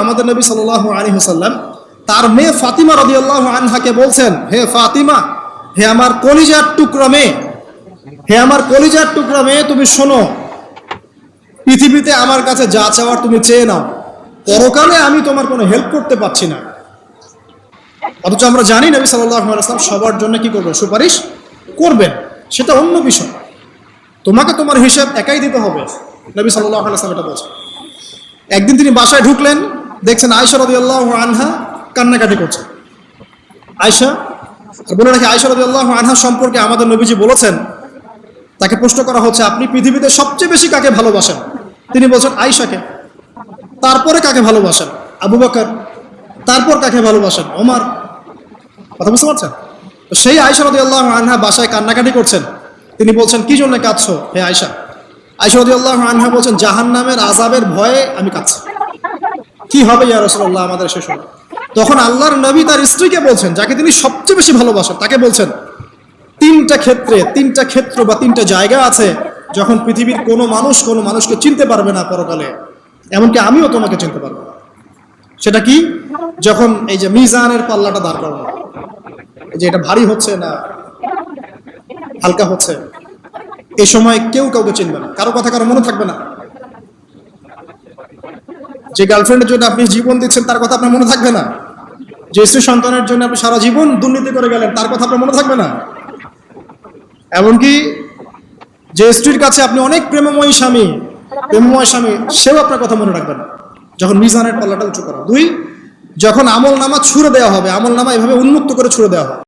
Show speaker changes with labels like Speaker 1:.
Speaker 1: আমাদের নবী সাল্লাল্লাহু আলাইহি ওয়াসাল্লাম তার মেয়ে ফাতিমা রাদিয়াল্লাহু আনহাকে বলছেন, হে ফাতিমা, হে আমার কলিজার টুকরা মেয়ে, হে আমার কলিজার টুকরা মেয়ে, তুমি শোনো, পৃথিবীতে আমার কাছে যা চাওয়ার তুমি চেয়ে নাও, পরকালে আমি তোমার কোনো হেল্প করতে পারছি না। অথচ আমরা জানি নবী সাল্লাল্লাহু আলাইহি ওয়াসাল্লাম সবার জন্য কি করবেন? সুপারিশ করবেন, সেটা অন্য বিষয়। তোমাকে তোমার হিসাব একাই দিতে হবে, নবী সাল্লাল্লাহু আলাইহি ওয়াসাল্লাম এটা বলছেন। একদিন তিনি বাসায় ঢুকলেন, দেখছেন আয়েশা রাদিয়াল্লাহু আনহা কান্নাকাটি করছে। আয়েশা, আর বলে রাখি, আয়েশা রাদিয়াল্লাহু আনহা সম্পর্কে আমাদের নবীজি বলেছেন, তাকে প্রশ্ন করা হচ্ছে, আপনি পৃথিবীতে সবচেয়ে বেশি কাকে ভালোবাসেন? তিনি বলছেন আয়েশাকে। তারপরে কাকে ভালোবাসেন? আবু বকর। তারপর কাকে ভালোবাসেন? ওমর। কথা বুঝতে পারছেন? তো সেই আয়েশা রাদিয়াল্লাহু আনহা বাসায় কান্নাকাটি করছেন। তিনি বলছেন, কি জন্য কাঁদছো হে আয়েশা? আয়েশা রাদিয়াল্লাহু আনহা বলছেন, জাহান্নামের আযাবের ভয়ে আমি কাঁদছি। কি হবে ইয়া রাসূলুল্লাহ আমাদের শেষ হবে? তখন আল্লাহর নবী তার স্ত্রীকে বলছেন, যাকে তিনি সবচেয়ে বেশি ভালোবাসেন, তাকে বলছেন, তিনটা ক্ষেত্র বা তিনটা জায়গা আছে যখন পৃথিবীর কোনো মানুষকে চিনতে পারবে না পরকালে, এমনকি আমিও তোমাকে চিনতে পারবো না। সেটা কি? যখন এই যে মিজানের পাল্লাটা দাঁড় করানো, যে এটা ভারী হচ্ছে না হালকা হচ্ছে, এই সময় কেউ কাউকে চিনবে না, কারো কথা কারো মনে থাকবে না। যে গার্লফ্রেন্ডের জন্য আপনি জীবন দিচ্ছেন তার কথা আপনার মনে থাকবে না। যে স্ত্রী সন্তানের জন্য আপনি সারা জীবন দুর্নীতি করে গেলেন তার কথা আপনার মনে থাকবে না। এমনকি যে স্ত্রীর কাছে আপনি অনেক প্রেমময় স্বামী, সেও আপনার কথা মনে রাখবে না যখন মিজানের পাল্লাটা উঁচু করা। দুই, যখন আমল নামা ছুড়ে দেওয়া হবে, আমল নামা এভাবে উন্মুক্ত করে ছুড়ে দেওয়া হবে।